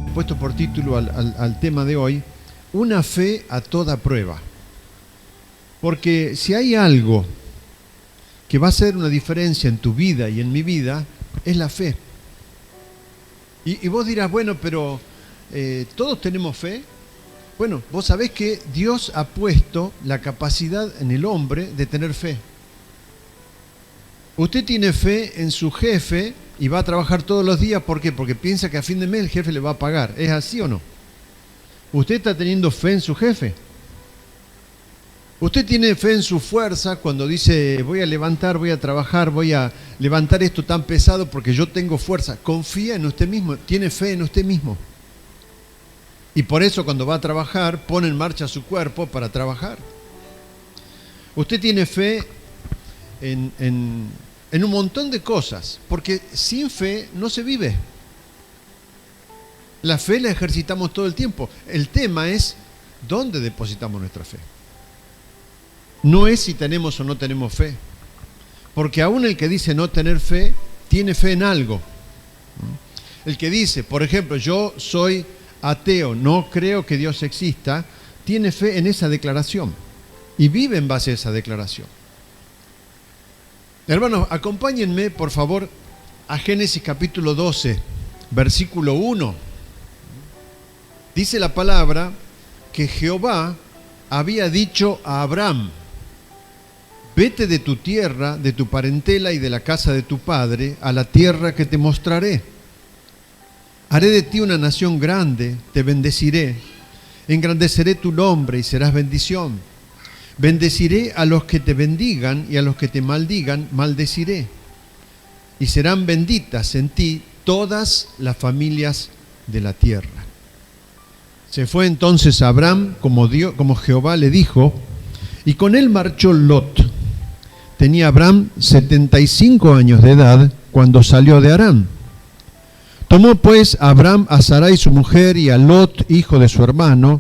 puesto por título al tema de hoy, una fe a toda prueba. Porque si hay algo que va a hacer una diferencia en tu vida y en mi vida, es la fe. Y vos dirás, bueno, pero ¿todos tenemos fe? Bueno, vos sabés que Dios ha puesto la capacidad en el hombre de tener fe. Usted tiene fe en su jefe y va a trabajar todos los días. ¿Por qué? Porque piensa que a fin de mes el jefe le va a pagar. ¿Es así o no? ¿Usted está teniendo fe en su jefe? ¿Usted tiene fe en su fuerza cuando dice, voy a levantar, voy a trabajar, voy a levantar esto tan pesado porque yo tengo fuerza? Confía en usted mismo, tiene fe en usted mismo. Y por eso cuando va a trabajar, pone en marcha su cuerpo para trabajar. Usted tiene fe en un montón de cosas, porque sin fe no se vive. La fe la ejercitamos todo el tiempo. El tema es dónde depositamos nuestra fe. No es si tenemos o no tenemos fe. Porque aún el que dice no tener fe, tiene fe en algo. El que dice, por ejemplo, yo soy ateo, no creo que Dios exista, tiene fe en esa declaración y vive en base a esa declaración. Hermanos, acompáñenme por favor a Génesis capítulo 12, versículo 1. Dice la palabra que Jehová había dicho a Abraham: vete de tu tierra, de tu parentela y de la casa de tu padre, a la tierra que te mostraré. Haré de ti una nación grande, te bendeciré, engrandeceré tu nombre y serás bendición. Bendeciré a los que te bendigan y a los que te maldigan, maldeciré. Y serán benditas en ti todas las familias de la tierra. Se fue entonces Abraham como Jehová le dijo, y con él marchó Lot. Tenía Abraham 75 años de edad cuando salió de Harán. Tomó pues Abraham a Sarai su mujer y a Lot, hijo de su hermano,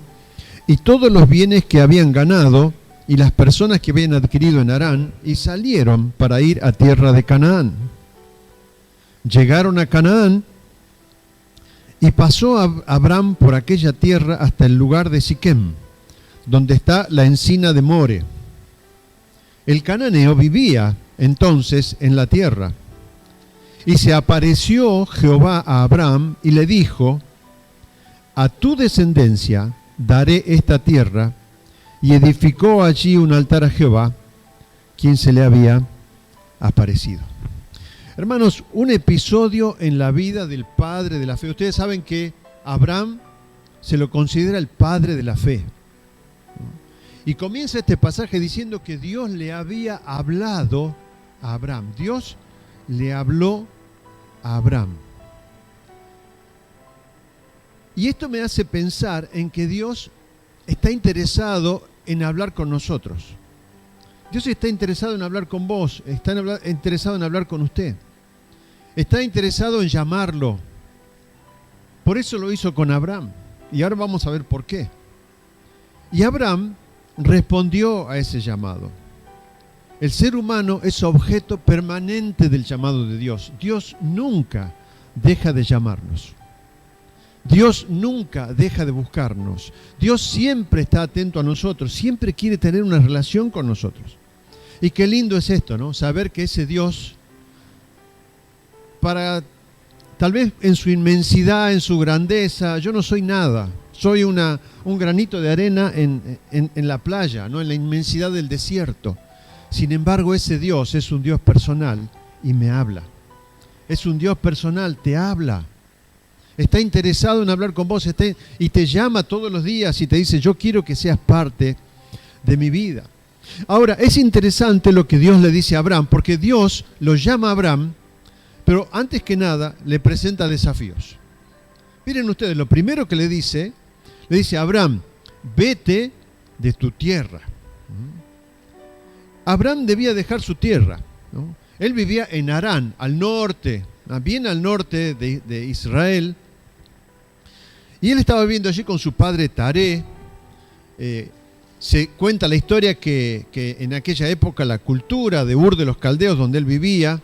y todos los bienes que habían ganado y las personas que habían adquirido en Harán, y salieron para ir a tierra de Canaán. Llegaron a Canaán, y pasó Abraham por aquella tierra hasta el lugar de Siquem, donde está la encina de More. El cananeo vivía entonces en la tierra. Y se apareció Jehová a Abraham y le dijo: a tu descendencia daré esta tierra. Y edificó allí un altar a Jehová, quien se le había aparecido. Hermanos, un episodio en la vida del padre de la fe. Ustedes saben que Abraham se lo considera el padre de la fe. Y comienza este pasaje diciendo que Dios le había hablado a Abraham. Dios le habló a Abraham. Y esto me hace pensar en que Dios está interesado en hablar con nosotros. Dios está interesado en hablar con vos, está interesado en hablar con usted. Está interesado en llamarlo. Por eso lo hizo con Abraham. Y ahora vamos a ver por qué. Y Abraham respondió a ese llamado. El ser humano es objeto permanente del llamado de Dios. Dios nunca deja de llamarnos. Dios nunca deja de buscarnos. Dios siempre está atento a nosotros, siempre quiere tener una relación con nosotros. Y qué lindo es esto, ¿no? Saber que ese Dios, tal vez en su inmensidad, en su grandeza, yo no soy nada. Soy un granito de arena en la playa, ¿no? En la inmensidad del desierto. Sin embargo, ese Dios es un Dios personal y me habla. Es un Dios personal, te habla. Está interesado en hablar con vos y te llama todos los días y te dice: yo quiero que seas parte de mi vida. Ahora, es interesante lo que Dios le dice a Abraham, porque Dios lo llama a Abraham, pero antes que nada le presenta desafíos. Miren ustedes, lo primero que le dice a Abraham: vete de tu tierra. Abraham debía dejar su tierra, ¿no? Él vivía en Harán, al norte, bien al norte de Israel. Y él estaba viviendo allí con su padre Taré. Se cuenta la historia que en aquella época la cultura de Ur de los Caldeos, donde él vivía,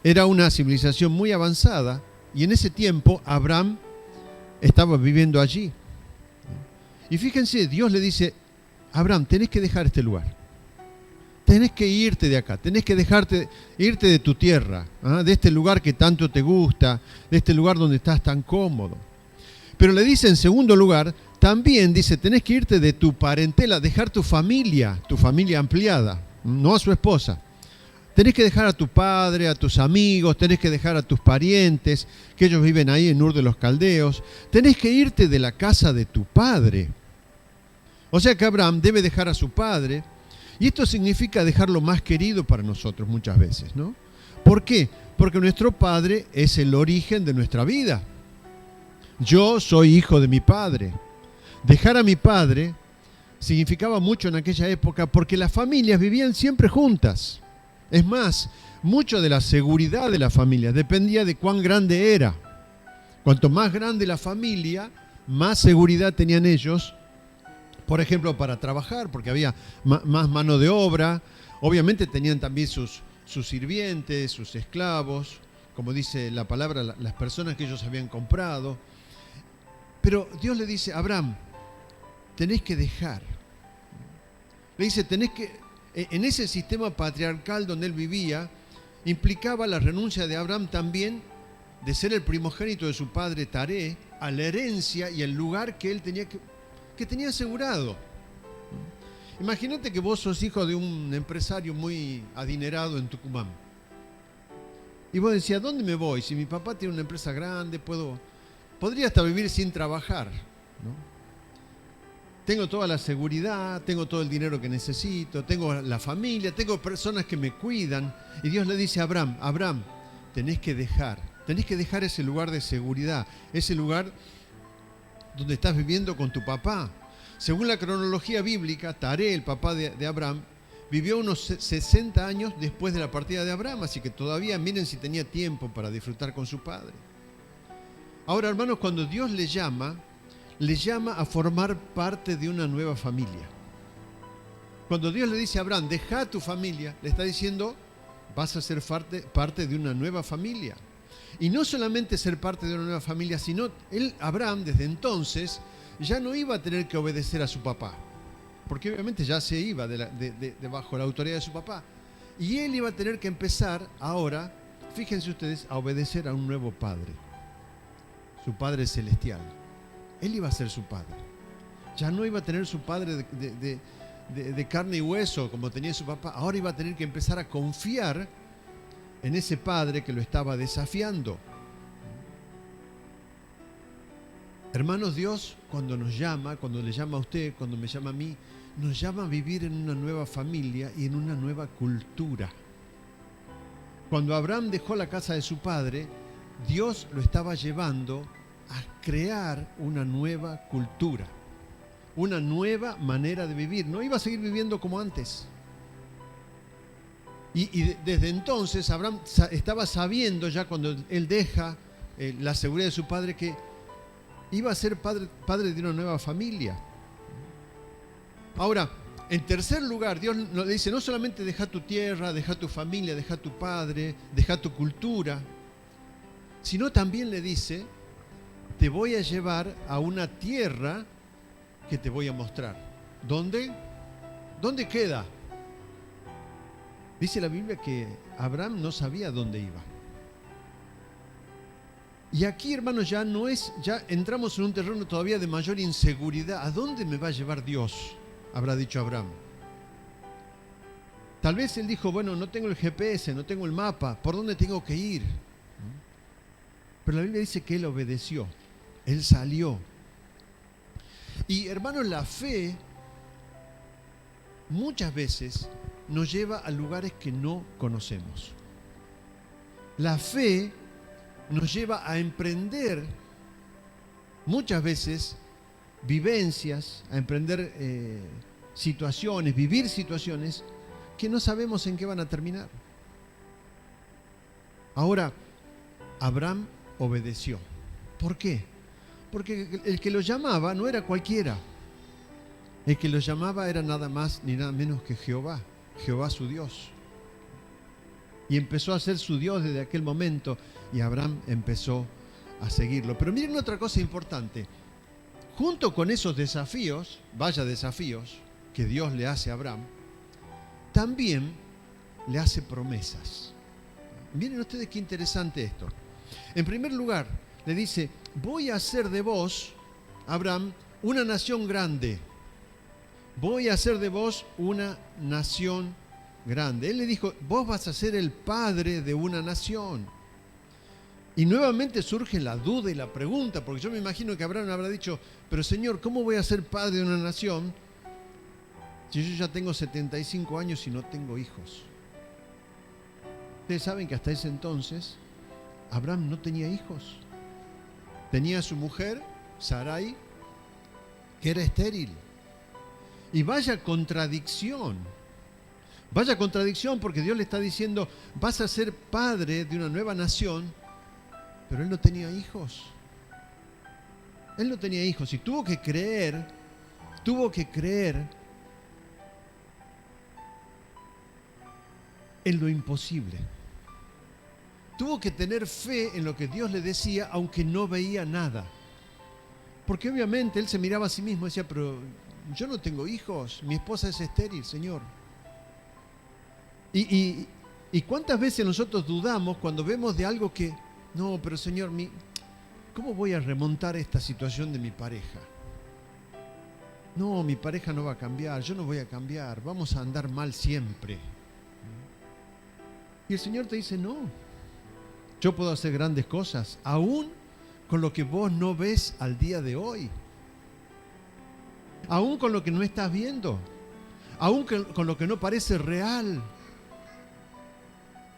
era una civilización muy avanzada. Y en ese tiempo Abraham estaba viviendo allí. Y fíjense, Dios le dice, Abraham, tenés que dejar este lugar. Tenés que irte de acá, tenés que irte de tu tierra, de este lugar que tanto te gusta, de este lugar donde estás tan cómodo. Pero le dice en segundo lugar, también dice, tenés que irte de tu parentela, dejar tu familia ampliada, no a su esposa. Tenés que dejar a tu padre, a tus amigos, tenés que dejar a tus parientes, que ellos viven ahí en Ur de los Caldeos. Tenés que irte de la casa de tu padre. O sea que Abraham debe dejar a su padre, y esto significa dejar lo más querido para nosotros muchas veces, ¿no? ¿Por qué? Porque nuestro padre es el origen de nuestra vida. Yo soy hijo de mi padre. Dejar a mi padre significaba mucho en aquella época porque las familias vivían siempre juntas. Es más, mucho de la seguridad de la familia dependía de cuán grande era. Cuanto más grande la familia, más seguridad tenían ellos, por ejemplo, para trabajar, porque había más mano de obra. Obviamente tenían también sus sirvientes, sus esclavos, como dice la palabra, las personas que ellos habían comprado. Pero Dios le dice, Abraham, tenés que dejar. Le dice, en ese sistema patriarcal donde él vivía, implicaba la renuncia de Abraham también de ser el primogénito de su padre Taré a la herencia y el lugar que él que tenía asegurado. Imagínate que vos sos hijo de un empresario muy adinerado en Tucumán. Y vos decías, ¿dónde me voy? Si mi papá tiene una empresa grande, podría hasta vivir sin trabajar, ¿no? Tengo toda la seguridad, tengo todo el dinero que necesito, tengo la familia, tengo personas que me cuidan. Y Dios le dice a Abraham, Abraham, tenés que dejar ese lugar de seguridad, ese lugar donde estás viviendo con tu papá. Según la cronología bíblica, Taré, el papá de Abraham, vivió unos 60 años después de la partida de Abraham, así que todavía miren si tenía tiempo para disfrutar con su padre. Ahora, hermanos, cuando Dios le llama a formar parte de una nueva familia. Cuando Dios le dice a Abraham, deja tu familia, le está diciendo, vas a ser parte de una nueva familia. Y no solamente ser parte de una nueva familia, sino Abraham, desde entonces, ya no iba a tener que obedecer a su papá, porque obviamente ya se iba bajo la autoridad de su papá. Y él iba a tener que empezar ahora, fíjense ustedes, a obedecer a un nuevo padre, su Padre Celestial. Él iba a ser su padre. Ya no iba a tener su padre de carne y hueso como tenía su papá. Ahora iba a tener que empezar a confiar en ese padre que lo estaba desafiando. Hermanos, Dios cuando nos llama, cuando le llama a usted, cuando me llama a mí, nos llama a vivir en una nueva familia y en una nueva cultura. Cuando Abraham dejó la casa de su padre, Dios lo estaba llevando a crear una nueva cultura, una nueva manera de vivir. No iba a seguir viviendo como antes. Y desde entonces Abraham estaba sabiendo, ya cuando él deja la seguridad de su padre, que iba a ser padre de una nueva familia. Ahora, en tercer lugar, Dios le dice, no solamente deja tu tierra, deja tu familia, deja tu padre, deja tu cultura, sino también le dice, te voy a llevar a una tierra que te voy a mostrar. ¿Dónde? ¿Dónde queda? Dice la Biblia que Abraham no sabía dónde iba. Y aquí, hermanos, ya entramos en un terreno todavía de mayor inseguridad. ¿A dónde me va a llevar Dios?, habrá dicho Abraham. Tal vez él dijo, bueno, no tengo el GPS, no tengo el mapa, ¿por dónde tengo que ir? Pero la Biblia dice que él obedeció, él salió. Y, hermanos, la fe muchas veces nos lleva a lugares que no conocemos. La fe nos lleva a emprender muchas veces vivencias, a emprender situaciones, vivir situaciones que no sabemos en qué van a terminar. Ahora, Abraham obedeció. ¿Por qué? Porque el que lo llamaba no era cualquiera. El que lo llamaba era nada más ni nada menos que Jehová su Dios. Y empezó a ser su Dios desde aquel momento, y Abraham empezó a seguirlo. Pero miren otra cosa importante. Junto con esos desafíos, vaya desafíos, que Dios le hace a Abraham, también le hace promesas. Miren ustedes qué interesante esto. En primer lugar, le dice, voy a hacer de vos, Abraham, una nación grande. Voy a hacer de vos una nación grande. Él le dijo, vos vas a ser el padre de una nación. Y nuevamente surge la duda y la pregunta, porque yo me imagino que Abraham habrá dicho, pero Señor, ¿cómo voy a ser padre de una nación si yo ya tengo 75 años y no tengo hijos? Ustedes saben que hasta ese entonces Abraham no tenía hijos. Tenía a su mujer, Sarai, que era estéril. Y vaya contradicción porque Dios le está diciendo, vas a ser padre de una nueva nación, pero él no tenía hijos. Él no tenía hijos y tuvo que creer en lo imposible. Tuvo que tener fe en lo que Dios le decía, aunque no veía nada. Porque obviamente él se miraba a sí mismo y decía, pero yo no tengo hijos, mi esposa es estéril, Señor. Y cuántas veces nosotros dudamos cuando vemos de algo que, no, pero Señor, ¿cómo voy a remontar esta situación de mi pareja? No, mi pareja no va a cambiar, yo no voy a cambiar, vamos a andar mal siempre. Y el Señor te dice, no, yo puedo hacer grandes cosas, aún con lo que vos no ves al día de hoy. Aún con lo que no estás viendo. Aún con lo que no parece real.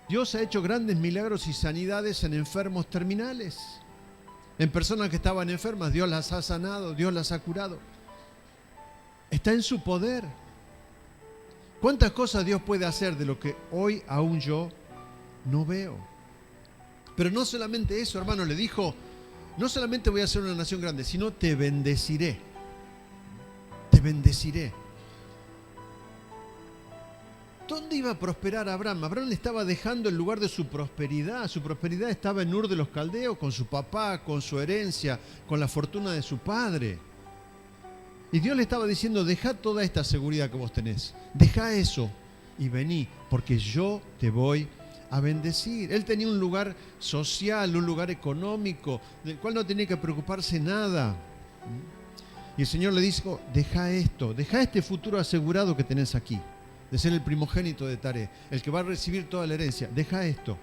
Dios ha hecho grandes milagros y sanidades en enfermos terminales. En personas que estaban enfermas, Dios las ha sanado, Dios las ha curado. Está en su poder. ¿Cuántas cosas Dios puede hacer de lo que hoy aún yo no veo? Pero no solamente eso, hermano, le dijo, no solamente voy a ser una nación grande, sino te bendeciré. Te bendeciré. ¿Dónde iba a prosperar Abraham? Abraham estaba dejando el lugar de su prosperidad. Su prosperidad estaba en Ur de los Caldeos, con su papá, con su herencia, con la fortuna de su padre. Y Dios le estaba diciendo, deja toda esta seguridad que vos tenés. Deja eso y vení, porque yo te voy a bendecir. Él tenía un lugar social, un lugar económico, del cual no tenía que preocuparse nada. Y el Señor le dijo, deja esto, deja este futuro asegurado que tenés aquí, de ser el primogénito de Taré, el que va a recibir toda la herencia. Deja esto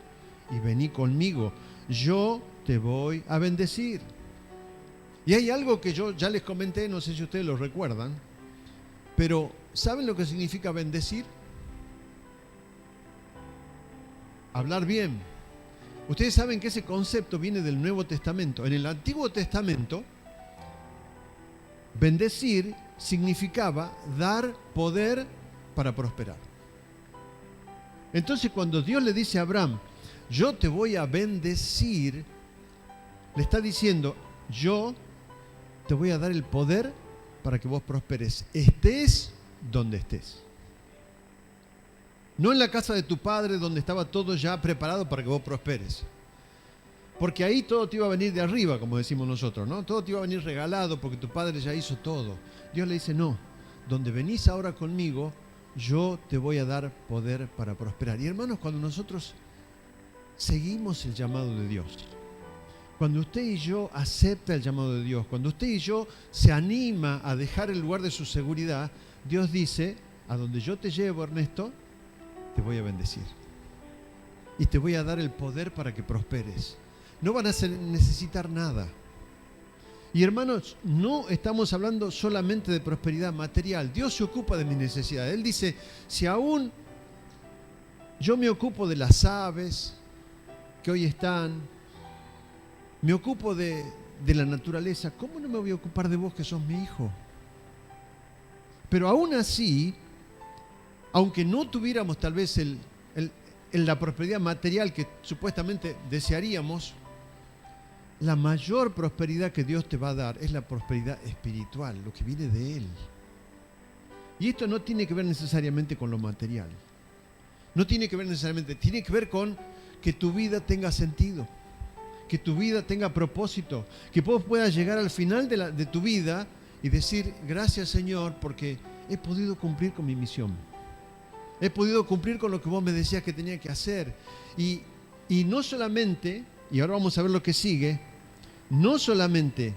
y vení conmigo, yo te voy a bendecir. Y hay algo que yo ya les comenté, no sé si ustedes lo recuerdan, pero ¿saben lo que significa bendecir? Hablar bien. Ustedes saben que ese concepto viene del Nuevo Testamento. En el Antiguo Testamento, bendecir significaba dar poder para prosperar. Entonces, cuando Dios le dice a Abraham, yo te voy a bendecir, le está diciendo, yo te voy a dar el poder para que vos prosperes, estés donde estés. No en la casa de tu padre, donde estaba todo ya preparado para que vos prosperes. Porque ahí todo te iba a venir de arriba, como decimos nosotros, ¿no? Todo te iba a venir regalado porque tu padre ya hizo todo. Dios le dice, no, donde venís ahora conmigo, yo te voy a dar poder para prosperar. Y hermanos, cuando nosotros seguimos el llamado de Dios, cuando usted y yo acepta el llamado de Dios, cuando usted y yo se anima a dejar el lugar de su seguridad, Dios dice, a donde yo te llevo, Ernesto, te voy a bendecir. Y te voy a dar el poder para que prosperes. No van a necesitar nada. Y hermanos, no estamos hablando solamente de prosperidad material. Dios se ocupa de mis necesidades. Él dice, si aún yo me ocupo de las aves que hoy están, me ocupo de la naturaleza, ¿cómo no me voy a ocupar de vos que sos mi hijo? Pero aún así, aunque no tuviéramos tal vez la prosperidad material que supuestamente desearíamos, la mayor prosperidad que Dios te va a dar es la prosperidad espiritual, lo que viene de Él. Y esto no tiene que ver necesariamente con lo material. No tiene que ver necesariamente, tiene que ver con que tu vida tenga sentido, que tu vida tenga propósito, que vos puedas llegar al final de tu vida y decir, gracias Señor, porque he podido cumplir con mi misión. He podido cumplir con lo que vos me decías que tenía que hacer. Y no solamente, y ahora vamos a ver lo que sigue, no solamente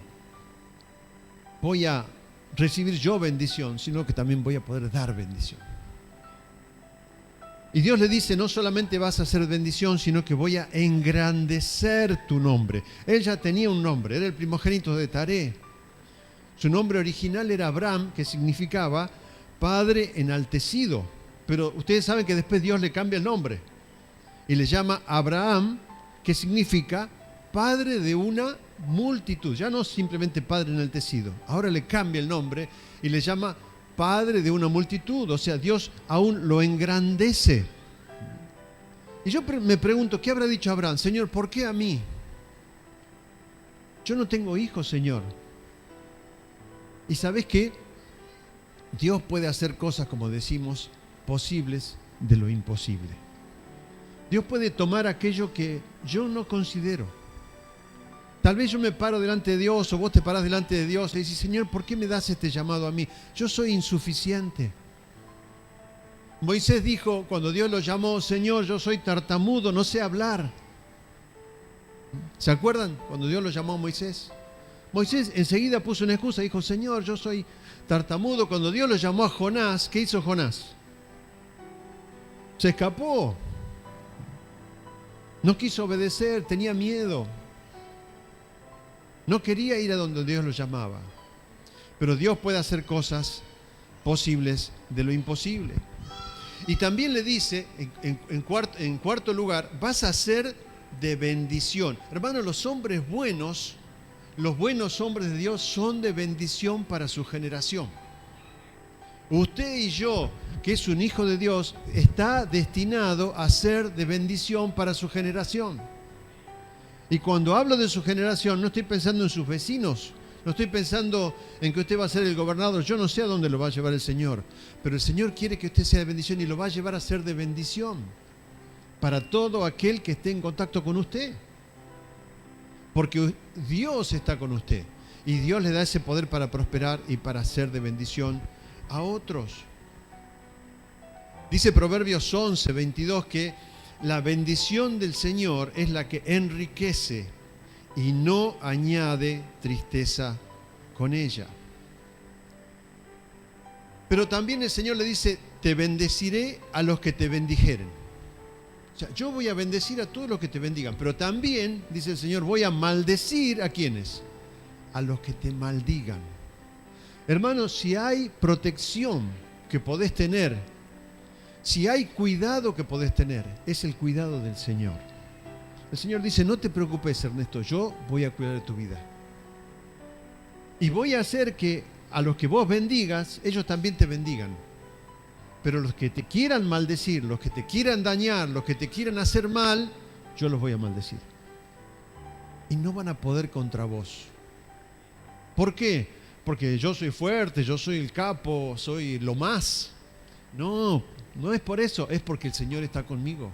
voy a recibir yo bendición, sino que también voy a poder dar bendición. Y Dios le dice, no solamente vas a hacer bendición, sino que voy a engrandecer tu nombre. Él ya tenía un nombre, era el primogénito de Taré. Su nombre original era Abraham, que significaba Padre enaltecido. Pero ustedes saben que después Dios le cambia el nombre y le llama Abraham, que significa Padre de una multitud. Ya no simplemente Padre enaltecido. Ahora le cambia el nombre y le llama Padre de una multitud. O sea, Dios aún lo engrandece. Y yo me pregunto, ¿qué habrá dicho Abraham? Señor, ¿por qué a mí? Yo no tengo hijos, Señor. ¿Y sabes qué? Dios puede hacer cosas, como decimos, posibles de lo imposible. Dios puede tomar aquello que yo no considero. Tal vez yo me paro delante de Dios o vos te parás delante de Dios y decís, Señor, ¿por qué me das este llamado a mí? Yo soy insuficiente. Moisés dijo, cuando Dios lo llamó, Señor, yo soy tartamudo, no sé hablar. ¿Se acuerdan cuando Dios lo llamó a Moisés? Moisés enseguida puso una excusa y dijo, Señor, yo soy tartamudo. Cuando Dios lo llamó a Jonás, ¿qué hizo Jonás? Se escapó. No quiso obedecer, tenía miedo. No quería ir a donde Dios lo llamaba. Pero Dios puede hacer cosas posibles de lo imposible. Y también le dice, en cuarto lugar, vas a ser de bendición. Hermanos, los hombres buenos, los buenos hombres de Dios son de bendición para su generación. Usted y yo, que es un hijo de Dios, está destinado a ser de bendición para su generación. Y cuando hablo de su generación, no estoy pensando en sus vecinos, no estoy pensando en que usted va a ser el gobernador. Yo no sé a dónde lo va a llevar el Señor, pero el Señor quiere que usted sea de bendición y lo va a llevar a ser de bendición para todo aquel que esté en contacto con usted. Porque Dios está con usted y Dios le da ese poder para prosperar y para ser de bendición a otros. Dice Proverbios 11:22 que la bendición del Señor es la que enriquece y no añade tristeza con ella. Pero también el Señor le dice, te bendeciré a los que te bendijeren. O sea, yo voy a bendecir a todos los que te bendigan, pero también, dice el Señor, voy a maldecir a quienes, a los que te maldigan. Hermanos, si hay protección que podés tener, si hay cuidado que podés tener, es el cuidado del Señor. El Señor dice, no te preocupes, Ernesto, yo voy a cuidar de tu vida. Y voy a hacer que a los que vos bendigas, ellos también te bendigan. Pero los que te quieran maldecir, los que te quieran dañar, los que te quieran hacer mal, yo los voy a maldecir. Y no van a poder contra vos. ¿Por qué? Porque yo soy fuerte, yo soy el capo, soy lo más. No, no es por eso, es porque el Señor está conmigo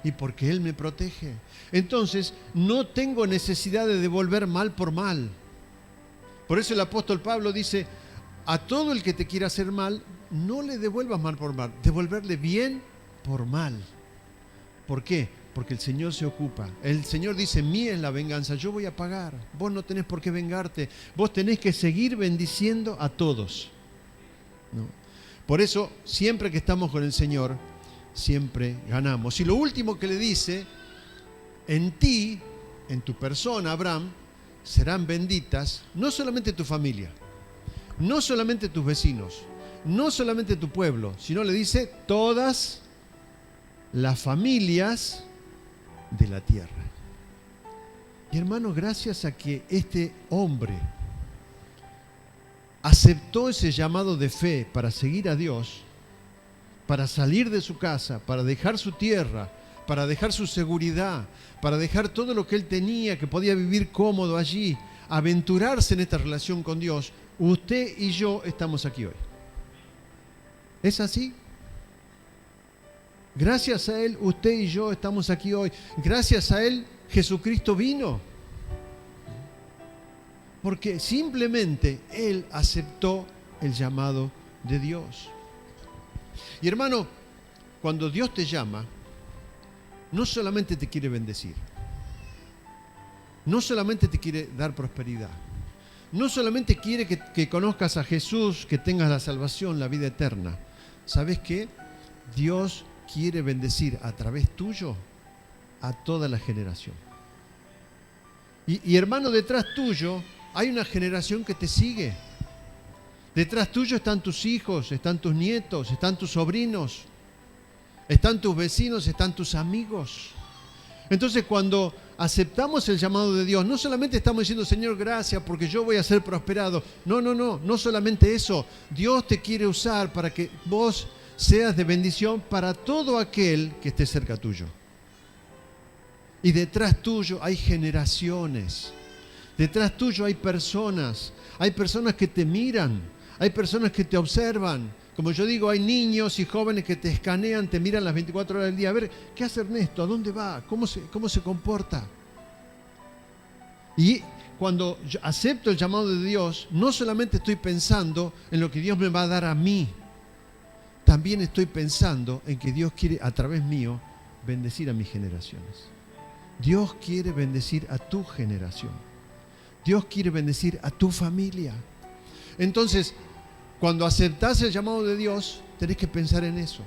y porque Él me protege. Entonces, no tengo necesidad de devolver mal por mal. Por eso el apóstol Pablo dice, a todo el que te quiera hacer mal, no le devuelvas mal por mal, devolverle bien por mal. ¿Por qué? Porque el Señor se ocupa. El Señor dice, mía es la venganza, yo voy a pagar. Vos no tenés por qué vengarte, vos tenés que seguir bendiciendo a todos, ¿no? Por eso, siempre que estamos con el Señor, siempre ganamos. Y lo último que le dice, en ti, en tu persona, Abraham, serán benditas no solamente tu familia, no solamente tus vecinos, no solamente tu pueblo, sino le dice todas las familias de la tierra. Y hermanos, gracias a que este hombre aceptó ese llamado de fe para seguir a Dios, para salir de su casa, para dejar su tierra, para dejar su seguridad, para dejar todo lo que él tenía, que podía vivir cómodo allí, aventurarse en esta relación con Dios, usted y yo estamos aquí hoy. ¿Es así? Gracias a Él, usted y yo estamos aquí hoy. Gracias a Él, Jesucristo vino. Porque simplemente Él aceptó el llamado de Dios. Y hermano, cuando Dios te llama, no solamente te quiere bendecir, no solamente te quiere dar prosperidad, no solamente quiere que conozcas a Jesús, que tengas la salvación, la vida eterna. ¿Sabes qué? Dios quiere bendecir a través tuyo a toda la generación. Y hermano, detrás tuyo hay una generación que te sigue. Detrás tuyo están tus hijos, están tus nietos, están tus sobrinos, están tus vecinos, están tus amigos. Entonces, cuando aceptamos el llamado de Dios, no solamente estamos diciendo, Señor, gracias porque yo voy a ser prosperado. No solamente eso. Dios te quiere usar para que vos seas de bendición para todo aquel que esté cerca tuyo. Y detrás tuyo hay generaciones. Detrás tuyo hay personas que te miran, hay personas que te observan. Como yo digo, hay niños y jóvenes que te escanean, te miran las 24 horas del día. A ver, ¿qué hace Ernesto? ¿A dónde va? ¿Cómo se comporta? Y cuando yo acepto el llamado de Dios, no solamente estoy pensando en lo que Dios me va a dar a mí, también estoy pensando en que Dios quiere, a través mío, bendecir a mis generaciones. Dios quiere bendecir a tu generación. Dios quiere bendecir a tu familia. Entonces, cuando aceptás el llamado de Dios, tenés que pensar en eso.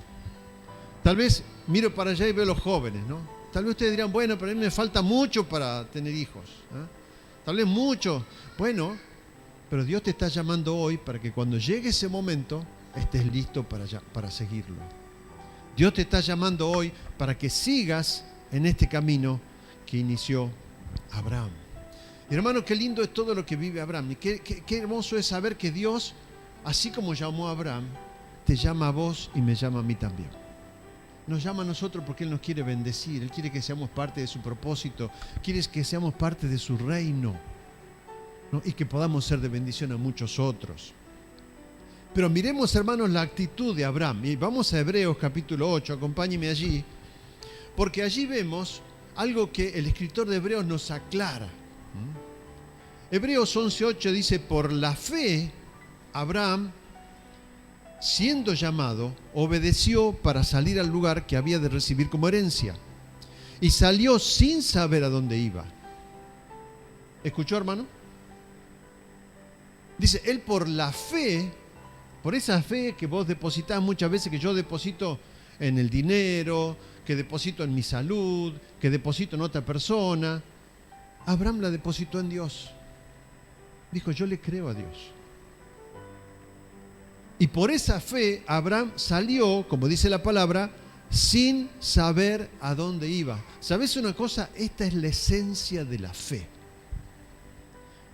Tal vez miro para allá y veo a los jóvenes, ¿no? Tal vez ustedes dirán, bueno, pero a mí me falta mucho para tener hijos, ¿eh? Tal vez mucho. Bueno, pero Dios te está llamando hoy para que cuando llegue ese momento estés listo para seguirlo. Dios te está llamando hoy para que sigas en este camino que inició Abraham. Y hermano, qué lindo es todo lo que vive Abraham. Y qué hermoso es saber que Dios, así como llamó a Abraham, te llama a vos y me llama a mí también. Nos llama a nosotros porque Él nos quiere bendecir. Él quiere que seamos parte de su propósito. Quiere que seamos parte de su reino, ¿no? Y que podamos ser de bendición a muchos otros. Pero miremos, hermanos, la actitud de Abraham. Y vamos a Hebreos capítulo 8, acompáñenme allí, porque allí vemos algo que el escritor de Hebreos nos aclara. Hebreos 11:8 dice, por la fe, Abraham, siendo llamado, obedeció para salir al lugar que había de recibir como herencia. Y salió sin saber a dónde iba. ¿Escuchó, hermano? Dice, él por la fe, por esa fe que vos depositás muchas veces, que yo deposito en el dinero, que deposito en mi salud, que deposito en otra persona, Abraham la depositó en Dios. Dijo, yo le creo a Dios. Y por esa fe, Abraham salió, como dice la palabra, sin saber a dónde iba. ¿Sabes una cosa? Esta es la esencia de la fe.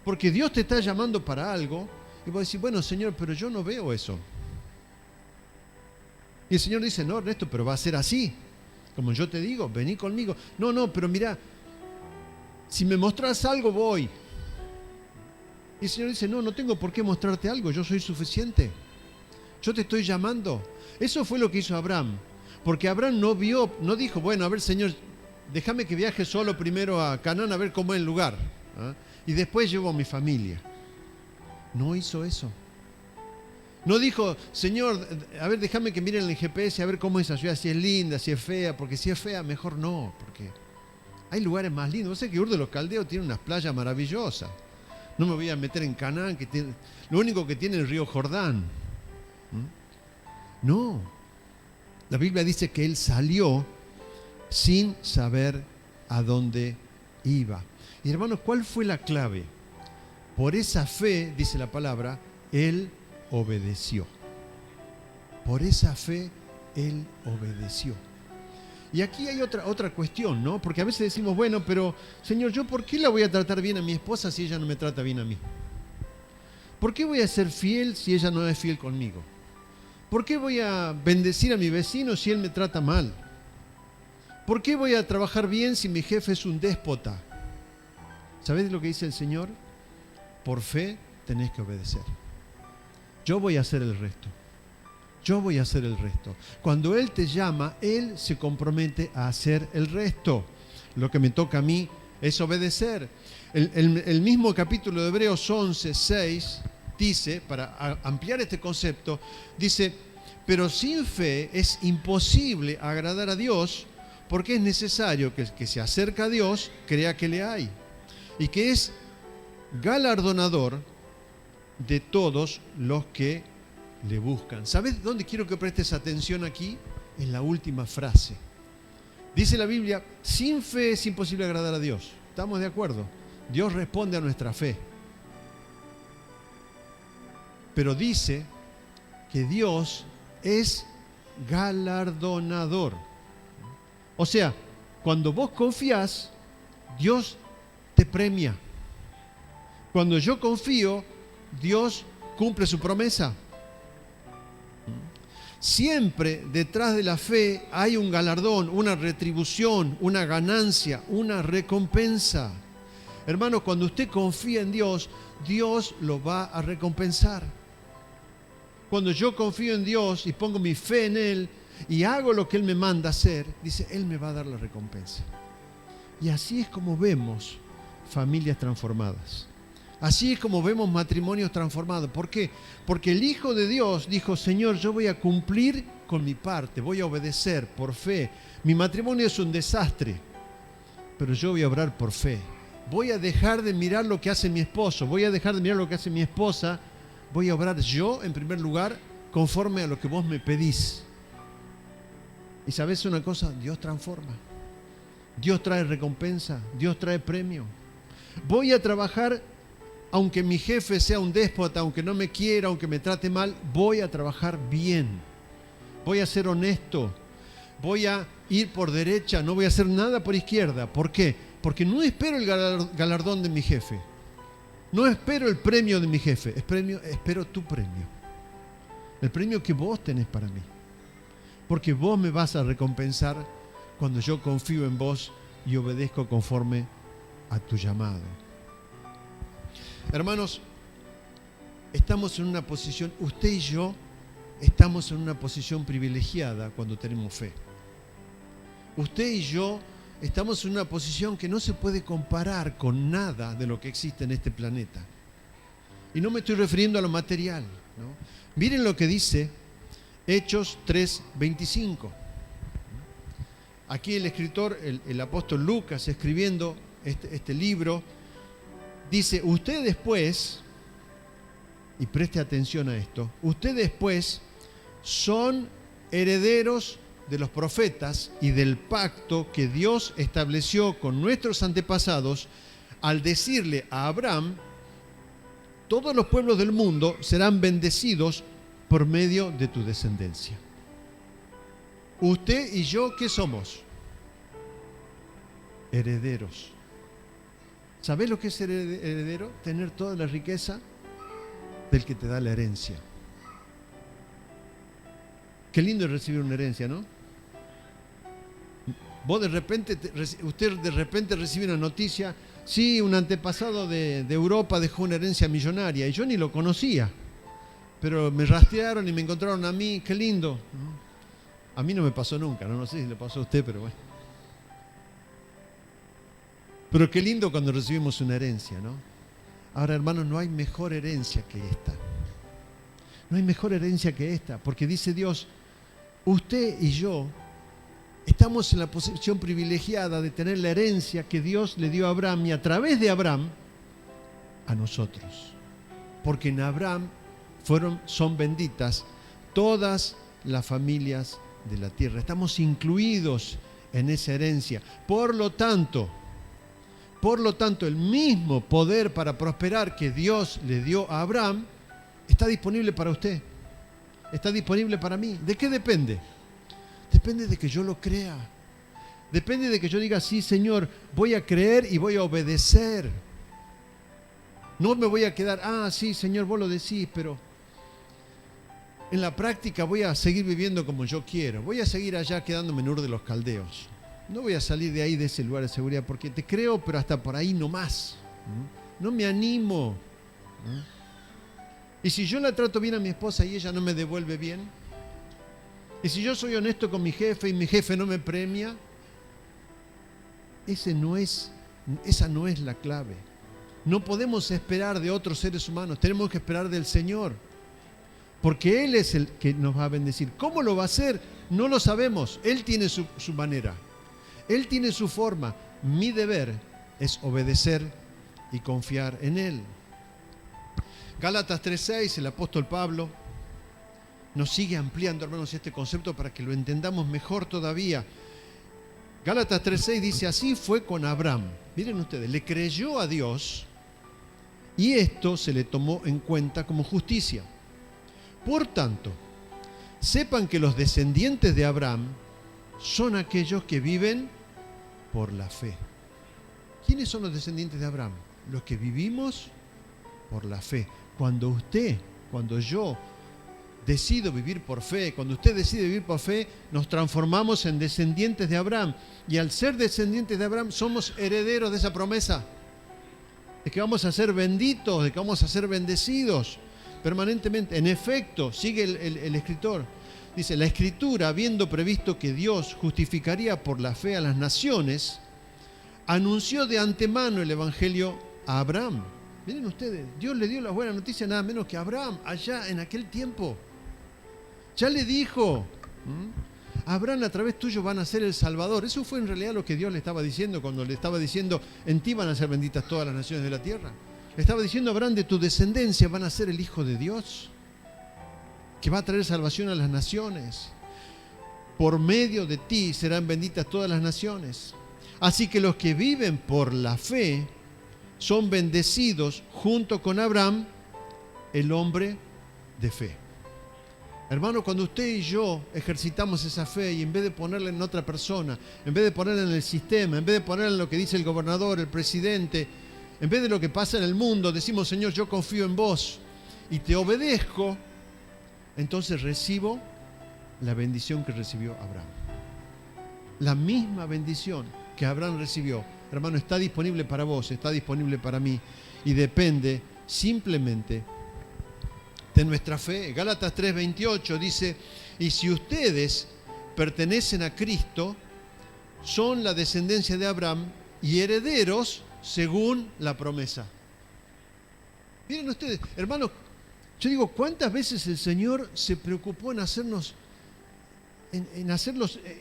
Porque Dios te está llamando para algo y vos decís, bueno, Señor, pero yo no veo eso. Y el Señor dice, no, Ernesto, pero va a ser así. Como yo te digo, vení conmigo. No, pero mira, si me mostrás algo, voy. Y el Señor dice, no tengo por qué mostrarte algo, yo soy suficiente. Yo te estoy llamando. Eso fue lo que hizo Abraham. Porque Abraham no dijo, bueno, a ver, Señor, déjame que viaje solo primero a Canaán a ver cómo es el lugar, ¿eh? Y después llevo a mi familia. No hizo eso. No dijo, Señor, a ver, déjame que miren el GPS a ver cómo es esa ciudad, si es linda, si es fea, porque si es fea, mejor no, porque hay lugares más lindos. No sé que Ur de los Caldeos tiene unas playas maravillosas. No me voy a meter en Canaán, que tiene, lo único que tiene es el río Jordán. No. La Biblia dice que él salió sin saber a dónde iba. Y hermanos, ¿cuál fue la clave? Por esa fe, dice la palabra, él obedeció. Por esa fe, él obedeció. Y aquí hay otra cuestión, ¿no? Porque a veces decimos, bueno, pero Señor, ¿yo por qué la voy a tratar bien a mi esposa si ella no me trata bien a mí? ¿Por qué voy a ser fiel si ella no es fiel conmigo? ¿Por qué voy a bendecir a mi vecino si él me trata mal? ¿Por qué voy a trabajar bien si mi jefe es un déspota? ¿Sabés lo que dice el Señor? Por fe tenés que obedecer. Yo voy a hacer el resto. Yo voy a hacer el resto. Cuando Él te llama, Él se compromete a hacer el resto. Lo que me toca a mí es obedecer. El mismo capítulo de Hebreos 11:6 dice, para ampliar este concepto, dice: pero sin fe es imposible agradar a Dios, porque es necesario que el que se acerca a Dios crea que le hay y que es galardonador de todos los que le buscan. ¿Sabes dónde quiero que prestes atención aquí? En la última frase. Dice la Biblia: sin fe es imposible agradar a Dios. ¿Estamos de acuerdo? Dios responde a nuestra fe. Pero dice que Dios es galardonador. O sea, cuando vos confías, Dios te premia. Cuando yo confío, Dios cumple su promesa. Siempre detrás de la fe hay un galardón, una retribución, una ganancia, una recompensa. Hermanos, cuando usted confía en Dios, Dios lo va a recompensar. Cuando yo confío en Dios y pongo mi fe en Él y hago lo que Él me manda hacer, dice, Él me va a dar la recompensa. Y así es como vemos familias transformadas. Así es como vemos matrimonios transformados. ¿Por qué? Porque el Hijo de Dios dijo: Señor, yo voy a cumplir con mi parte, voy a obedecer por fe. Mi matrimonio es un desastre, pero yo voy a obrar por fe. Voy a dejar de mirar lo que hace mi esposo, voy a dejar de mirar lo que hace mi esposa, voy a obrar yo, en primer lugar, conforme a lo que vos me pedís. Y ¿sabés una cosa? Dios transforma. Dios trae recompensa, Dios trae premio. Voy a trabajar, aunque mi jefe sea un déspota, aunque no me quiera, aunque me trate mal, voy a trabajar bien. Voy a ser honesto. Voy a ir por derecha, no voy a hacer nada por izquierda. ¿Por qué? Porque no espero el galardón de mi jefe. No espero el premio de mi jefe. Espero tu premio. El premio que vos tenés para mí. Porque vos me vas a recompensar cuando yo confío en vos y obedezco conforme a tu llamado. Hermanos, estamos en una posición, usted y yo estamos en una posición privilegiada cuando tenemos fe. Usted y yo estamos en una posición que no se puede comparar con nada de lo que existe en este planeta. Y no me estoy refiriendo a lo material, ¿no? Miren lo que dice Hechos 3:25. Aquí el escritor, el apóstol Lucas, escribiendo este libro, dice: ustedes pues, y preste atención a esto, ustedes pues son herederos de los profetas y del pacto que Dios estableció con nuestros antepasados al decirle a Abraham: todos los pueblos del mundo serán bendecidos por medio de tu descendencia. Usted y yo, ¿qué somos? Herederos. ¿Sabés lo que es ser heredero? Tener toda la riqueza del que te da la herencia. Qué lindo es recibir una herencia, ¿no? Usted de repente recibe una noticia: sí, un antepasado de Europa dejó una herencia millonaria, y yo ni lo conocía, pero me rastrearon y me encontraron a mí. Qué lindo. A mí no me pasó nunca, no sé si le pasó a usted, pero bueno. Pero qué lindo cuando recibimos una herencia, ¿no? Ahora, hermanos, no hay mejor herencia que esta. No hay mejor herencia que esta, porque dice Dios: usted y yo estamos en la posición privilegiada de tener la herencia que Dios le dio a Abraham, y a través de Abraham a nosotros. Porque en Abraham son benditas todas las familias de la tierra. Estamos incluidos en esa herencia. Por lo tanto, el mismo poder para prosperar que Dios le dio a Abraham está disponible para usted. Está disponible para mí. ¿De qué depende? Depende de que yo lo crea. Depende de que yo diga: sí, Señor, voy a creer y voy a obedecer. No me voy a quedar: sí, Señor, vos lo decís, pero en la práctica voy a seguir viviendo como yo quiero. Voy a seguir allá quedándome en Ur de los Caldeos. No voy a salir de ahí, de ese lugar de seguridad, porque te creo, pero hasta por ahí no más. No me animo. Y si yo la trato bien a mi esposa y ella no me devuelve bien, y si yo soy honesto con mi jefe y mi jefe no me premia, esa no es la clave. No podemos esperar de otros seres humanos, tenemos que esperar del Señor. Porque Él es el que nos va a bendecir. ¿Cómo lo va a hacer? No lo sabemos. Él tiene su manera. Él tiene su forma. Mi deber es obedecer y confiar en Él. Gálatas 3:6, el apóstol Pablo nos sigue ampliando, hermanos, este concepto para que lo entendamos mejor todavía. Gálatas 3:6 dice, así fue con Abraham. Miren ustedes, le creyó a Dios y esto se le tomó en cuenta como justicia. Por tanto, sepan que los descendientes de Abraham son aquellos que viven por la fe. ¿Quiénes son los descendientes de Abraham? Los que vivimos por la fe. Cuando yo decido vivir por fe, cuando usted decide vivir por fe, nos transformamos en descendientes de Abraham. Y al ser descendientes de Abraham, somos herederos de esa promesa. De que vamos a ser benditos, de que vamos a ser bendecidos permanentemente. En efecto, sigue el escritor, dice, la Escritura, habiendo previsto que Dios justificaría por la fe a las naciones, anunció de antemano el Evangelio a Abraham. Miren ustedes, Dios le dio la buena noticia nada menos que a Abraham, allá en aquel tiempo. Ya le dijo, Abraham, a través tuyo van a ser el Salvador. Eso fue en realidad lo que Dios le estaba diciendo cuando le estaba diciendo, en ti van a ser benditas todas las naciones de la tierra. Le estaba diciendo a Abraham, de tu descendencia van a ser el Hijo de Dios, que va a traer salvación a las naciones. Por medio de ti serán benditas todas las naciones. Así que los que viven por la fe son bendecidos junto con Abraham, el hombre de fe. Hermano, cuando usted y yo ejercitamos esa fe y en vez de ponerla en otra persona, en vez de ponerla en el sistema, en vez de ponerla en lo que dice el gobernador, el presidente, en vez de lo que pasa en el mundo, decimos, Señor, yo confío en vos y te obedezco, entonces recibo la bendición que recibió Abraham. La misma bendición que Abraham recibió, hermano, está disponible para vos, está disponible para mí y depende simplemente de nuestra fe. Gálatas 3:28 dice, y si ustedes pertenecen a Cristo, son la descendencia de Abraham y herederos según la promesa. Miren ustedes, hermanos, yo digo, ¿cuántas veces el Señor se preocupó en hacernos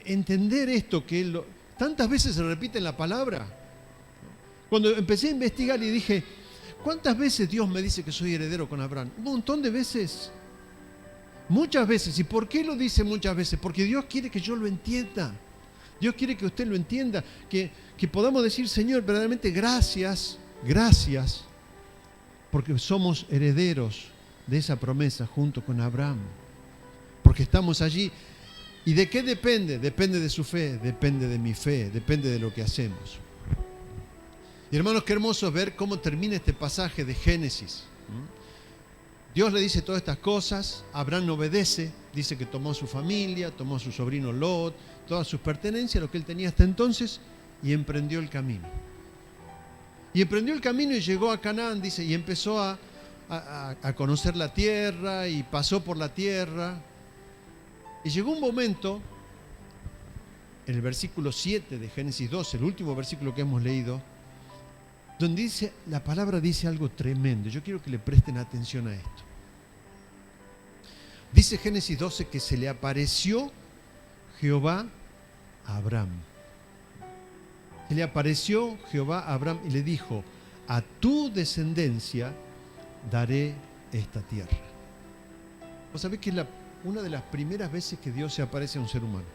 entender esto? Que tantas veces se repite en la palabra. Cuando empecé a investigar y dije, ¿cuántas veces Dios me dice que soy heredero con Abraham? Un montón de veces. Muchas veces. ¿Y por qué lo dice muchas veces? Porque Dios quiere que yo lo entienda. Dios quiere que usted lo entienda. Que podamos decir, Señor, verdaderamente gracias, gracias, porque somos herederos de esa promesa junto con Abraham. Porque estamos allí. ¿Y de qué depende? Depende de su fe, depende de mi fe, depende de lo que hacemos. Y hermanos, qué hermoso es ver cómo termina este pasaje de Génesis. Dios le dice todas estas cosas, Abraham obedece, dice que tomó a su familia, tomó a su sobrino Lot, todas sus pertenencias, lo que él tenía hasta entonces, y emprendió el camino. Y emprendió el camino y llegó a Canaán, dice, y empezó a conocer la tierra, y pasó por la tierra. Y llegó un momento, en el versículo 7 de Génesis 12, el último versículo que hemos leído, donde dice, la palabra dice algo tremendo. Yo quiero que le presten atención a esto. Dice Génesis 12 que se le apareció Jehová a Abraham. Se le apareció Jehová a Abraham y le dijo, a tu descendencia daré esta tierra. ¿Vos sabés que es una de las primeras veces que Dios se aparece a un ser humano?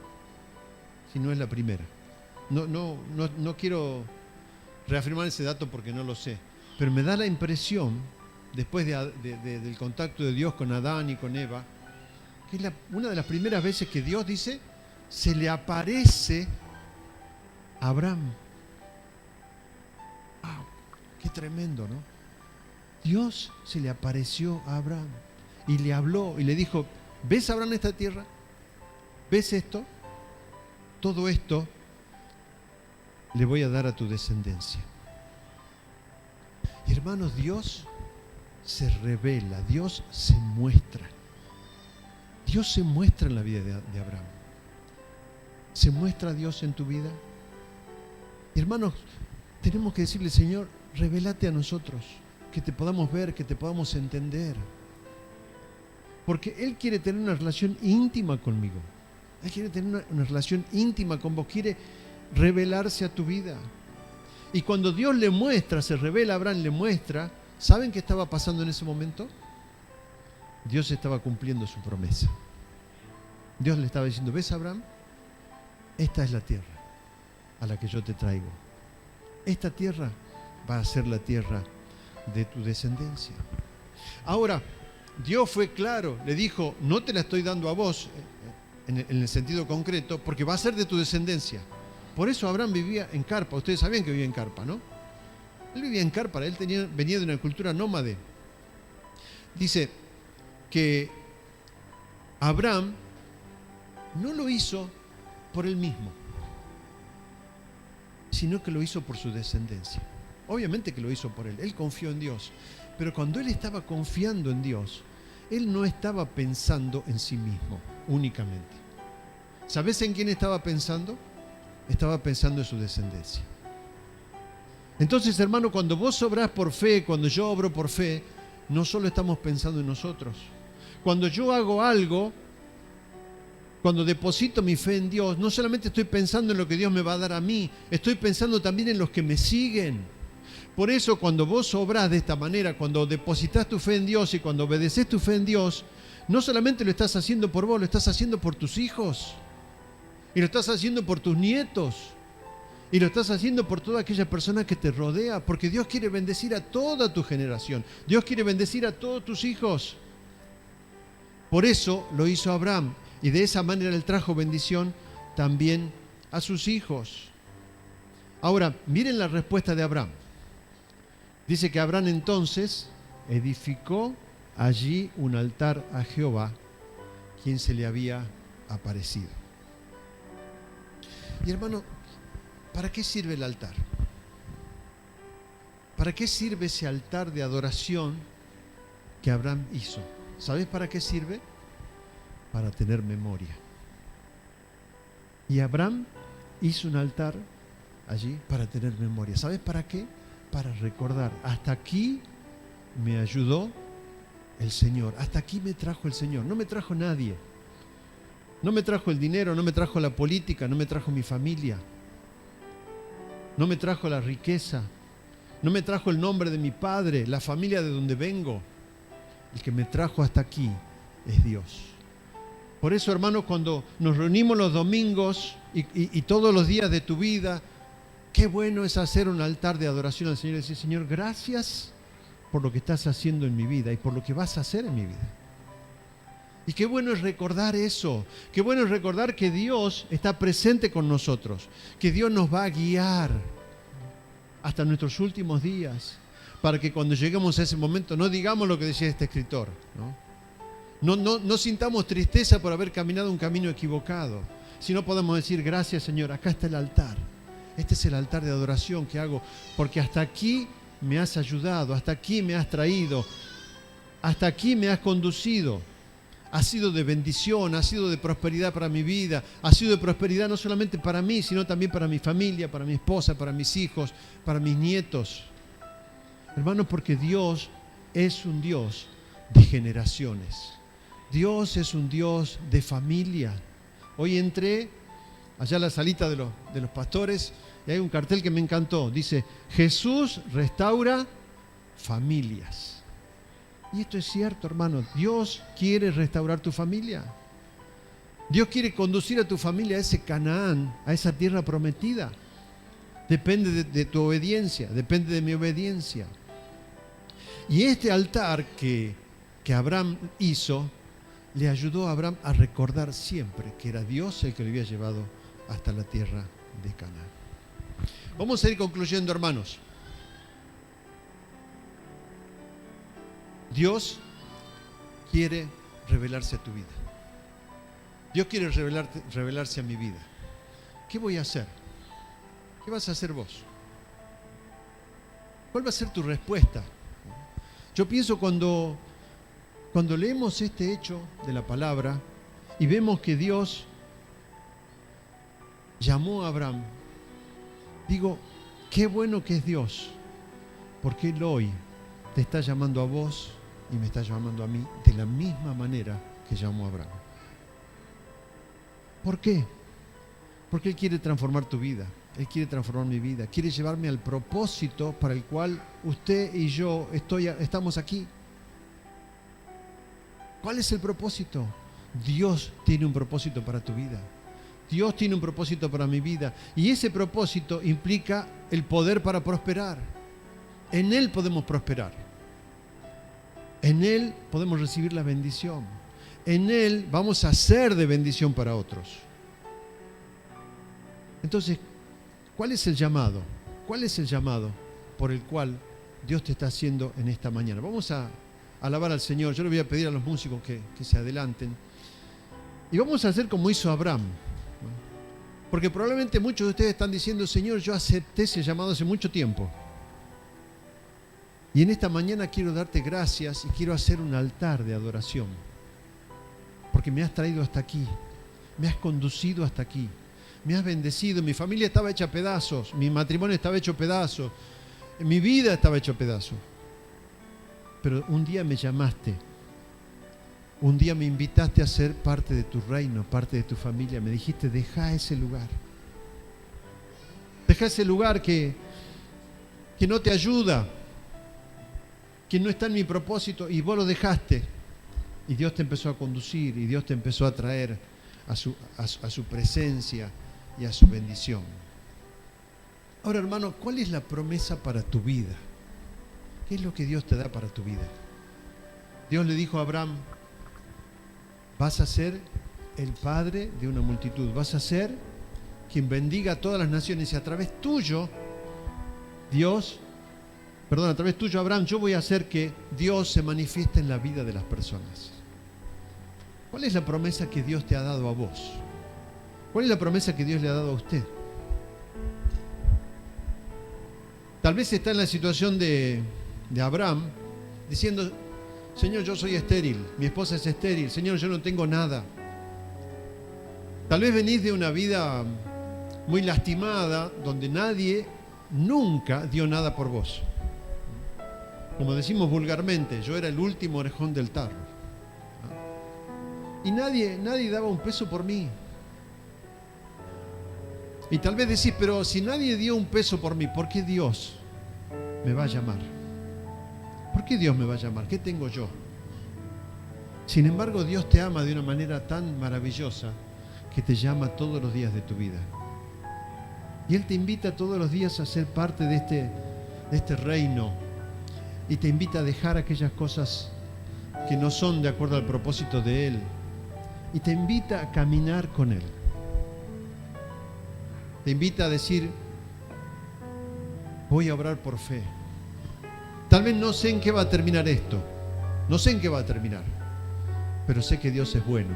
Si no es la primera. No quiero reafirmar ese dato porque no lo sé, pero me da la impresión, después del contacto de Dios con Adán y con Eva, que es una de las primeras veces que Dios dice, se le aparece a Abraham. ¡Wow! ¡Qué tremendo!, ¿no? Dios se le apareció a Abraham y le habló y le dijo, ¿ves, Abraham, esta tierra? ¿Ves esto? Todo esto le voy a dar a tu descendencia. Y hermanos, Dios se revela, Dios se muestra. Dios se muestra en la vida de Abraham. ¿Se muestra Dios en tu vida? Hermanos, tenemos que decirle, Señor, revélate a nosotros, que te podamos ver, que te podamos entender. Porque Él quiere tener una relación íntima conmigo. Él quiere tener una relación íntima con vos, quiere revelarse a tu vida. Y cuando Dios le muestra, se revela a Abraham, le muestra, ¿saben qué estaba pasando en ese momento? Dios estaba cumpliendo su promesa. Dios le estaba diciendo, ¿ves, Abraham? Esta es la tierra a la que yo te traigo. Esta tierra va a ser la tierra de tu descendencia. Ahora, Dios fue claro, le dijo, no te la estoy dando a vos, en el sentido concreto, porque va a ser de tu descendencia. Por eso Abraham vivía en carpa. Ustedes sabían que vivía en carpa, ¿no? Él vivía en carpa, él venía de una cultura nómade. Dice que Abraham no lo hizo por él mismo, sino que lo hizo por su descendencia. Obviamente que lo hizo por él confió en Dios. Pero cuando él estaba confiando en Dios, él no estaba pensando en sí mismo únicamente. ¿Sabes en quién estaba pensando? Estaba pensando en su descendencia. Entonces, hermano, cuando vos obrás por fe, cuando yo obro por fe, no solo estamos pensando en nosotros. Cuando yo hago algo, cuando deposito mi fe en Dios, no solamente estoy pensando en lo que Dios me va a dar a mí, estoy pensando también en los que me siguen. Por eso, cuando vos obrás de esta manera, cuando depositas tu fe en Dios y cuando obedeces tu fe en Dios, no solamente lo estás haciendo por vos, lo estás haciendo por tus hijos. Y lo estás haciendo por tus nietos. Y lo estás haciendo por toda aquella persona que te rodea. Porque Dios quiere bendecir a toda tu generación. Dios quiere bendecir a todos tus hijos. Por eso lo hizo Abraham. Y de esa manera Él trajo bendición también a sus hijos. Ahora, miren la respuesta de Abraham. Dice que Abraham entonces edificó allí un altar a Jehová, quien se le había aparecido. Y hermano, ¿para qué sirve el altar? ¿Para qué sirve ese altar de adoración que Abraham hizo? ¿Sabes para qué sirve? Para tener memoria. Y Abraham hizo un altar allí para tener memoria. ¿Sabes para qué? Para recordar, hasta aquí me ayudó el Señor, hasta aquí me trajo el Señor, no me trajo nadie. No me trajo el dinero, no me trajo la política, no me trajo mi familia, no me trajo la riqueza, no me trajo el nombre de mi padre, la familia de donde vengo. El que me trajo hasta aquí es Dios. Por eso, hermanos, cuando nos reunimos los domingos y todos los días de tu vida, qué bueno es hacer un altar de adoración al Señor y decir, Señor, gracias por lo que estás haciendo en mi vida y por lo que vas a hacer en mi vida. Y qué bueno es recordar eso, qué bueno es recordar que Dios está presente con nosotros, que Dios nos va a guiar hasta nuestros últimos días, para que cuando lleguemos a ese momento no digamos lo que decía este escritor, no sintamos tristeza por haber caminado un camino equivocado, sino podemos decir, gracias Señor, acá está el altar, este es el altar de adoración que hago, porque hasta aquí me has ayudado, hasta aquí me has traído, hasta aquí me has conducido. Ha sido de bendición, ha sido de prosperidad para mi vida, ha sido de prosperidad no solamente para mí, sino también para mi familia, para mi esposa, para mis hijos, para mis nietos. Hermanos, porque Dios es un Dios de generaciones. Dios es un Dios de familia. Hoy entré allá a la salita de los pastores y hay un cartel que me encantó. Dice, Jesús restaura familias. Y esto es cierto, hermano. Dios quiere restaurar tu familia. Dios quiere conducir a tu familia a ese Canaán, a esa tierra prometida. Depende de tu obediencia, depende de mi obediencia. Y este altar que Abraham hizo, le ayudó a Abraham a recordar siempre que era Dios el que le había llevado hasta la tierra de Canaán. Vamos a ir concluyendo, hermanos. Dios quiere revelarse a tu vida. Dios quiere revelarse a mi vida. ¿Qué voy a hacer? ¿Qué vas a hacer vos? ¿Cuál va a ser tu respuesta? Yo pienso cuando leemos este hecho de la palabra y vemos que Dios llamó a Abraham Digo, qué bueno que es Dios, porque Él hoy te está llamando a vos y me está llamando a mí de la misma manera que llamó a Abraham. ¿Por qué? Porque Él quiere transformar tu vida, Él quiere transformar mi vida, quiere llevarme al propósito para el cual usted y yo estamos aquí. ¿Cuál es el propósito? Dios tiene un propósito para tu vida. Dios tiene un propósito para mi vida. Y ese propósito implica el poder para prosperar. En Él podemos prosperar. En Él podemos recibir la bendición. En Él vamos a ser de bendición para otros. Entonces, ¿cuál es el llamado? ¿Cuál es el llamado por el cual Dios te está haciendo en esta mañana? Vamos a alabar al Señor. Yo le voy a pedir a los músicos que se adelanten. Y vamos a hacer como hizo Abraham. Porque probablemente muchos de ustedes están diciendo, Señor, yo acepté ese llamado hace mucho tiempo. Y en esta mañana quiero darte gracias y quiero hacer un altar de adoración. Porque me has traído hasta aquí. Me has conducido hasta aquí. Me has bendecido. Mi familia estaba hecha a pedazos. Mi matrimonio estaba hecho pedazos. Mi vida estaba hecha a pedazos. Pero un día me llamaste. Un día me invitaste a ser parte de tu reino, parte de tu familia. Me dijiste, deja ese lugar. Deja ese lugar que no te ayuda, que no está en mi propósito, y vos lo dejaste. Y Dios te empezó a conducir, y Dios te empezó a traer a su presencia y a su bendición. Ahora, hermano, ¿cuál es la promesa para tu vida? ¿Qué es lo que Dios te da para tu vida? Dios le dijo a Abraham, vas a ser el padre de una multitud, vas a ser quien bendiga a todas las naciones, y a través tuyo, a través tuyo, Abraham, yo voy a hacer que Dios se manifieste en la vida de las personas. ¿Cuál es la promesa que Dios te ha dado a vos? ¿Cuál es la promesa que Dios le ha dado a usted? Tal vez está en la situación de Abraham, diciendo, Señor, yo soy estéril, mi esposa es estéril, Señor, yo no tengo nada. Tal vez venís de una vida muy lastimada, donde nadie nunca dio nada por vos. Como decimos vulgarmente, yo era el último orejón del tarro. Y nadie daba un peso por mí. Y tal vez decís, pero si nadie dio un peso por mí, ¿por qué Dios me va a llamar? ¿Por qué Dios me va a llamar? ¿Qué tengo yo? Sin embargo, Dios te ama de una manera tan maravillosa que te llama todos los días de tu vida. Y Él te invita todos los días a ser parte de este reino. Y te invita a dejar aquellas cosas que no son de acuerdo al propósito de Él. Y te invita a caminar con Él. Te invita a decir, voy a obrar por fe. Tal vez no sé en qué va a terminar esto. No sé en qué va a terminar. Pero sé que Dios es bueno.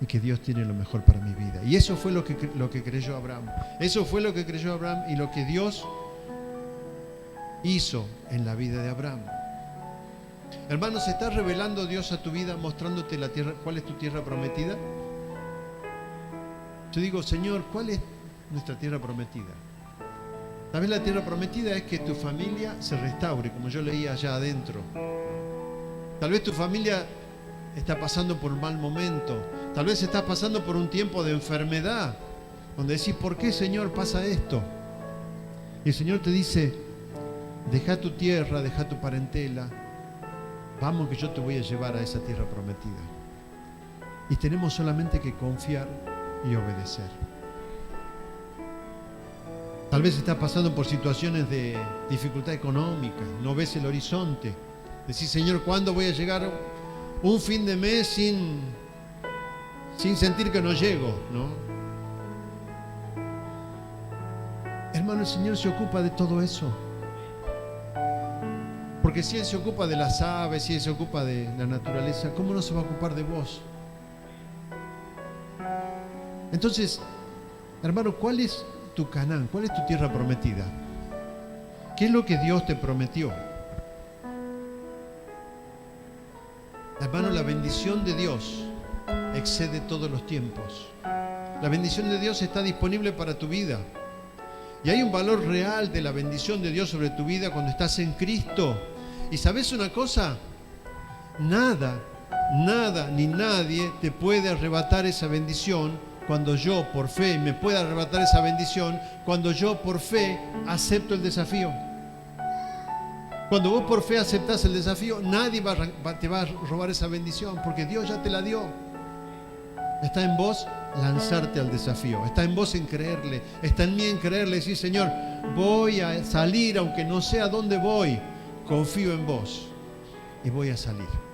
Y que Dios tiene lo mejor para mi vida. Y eso fue lo que creyó Abraham. Eso fue lo que creyó Abraham y lo que Dios hizo en la vida de Abraham. Hermano, ¿se está revelando Dios a tu vida, mostrándote la tierra? ¿Cuál es tu tierra prometida? Yo digo, Señor, ¿cuál es nuestra tierra prometida? Tal vez la tierra prometida es que tu familia se restaure, como yo leía allá adentro. Tal vez tu familia está pasando por un mal momento. Tal vez estás pasando por un tiempo de enfermedad, donde decís, ¿por qué, Señor, pasa esto? Y el Señor te dice, deja tu tierra, deja tu parentela, vamos que yo te voy a llevar a esa tierra prometida. Y tenemos solamente que confiar y obedecer. Tal vez estás pasando por situaciones de dificultad económica, no ves el horizonte. Decís, Señor, ¿cuándo voy a llegar un fin de mes sin sentir que no llego? ¿No? Hermano, el Señor se ocupa de todo eso. Porque si Él se ocupa de las aves, si Él se ocupa de la naturaleza, ¿cómo no se va a ocupar de vos? Entonces, hermano, ¿cuál es tu Canaán? ¿Cuál es tu tierra prometida? ¿Qué es lo que Dios te prometió? Hermano, la bendición de Dios excede todos los tiempos. La bendición de Dios está disponible para tu vida. Y hay un valor real de la bendición de Dios sobre tu vida cuando estás en Cristo. ¿Y sabes una cosa? Nada ni nadie te puede arrebatar esa bendición cuando yo por fe, me puede arrebatar esa bendición cuando yo por fe acepto el desafío. Cuando vos por fe aceptás el desafío, nadie te va a robar esa bendición porque Dios ya te la dio. Está en vos lanzarte al desafío, está en vos en creerle, está en mí en creerle, decir: Señor, voy a salir aunque no sé a dónde voy, confío en vos y voy a salir.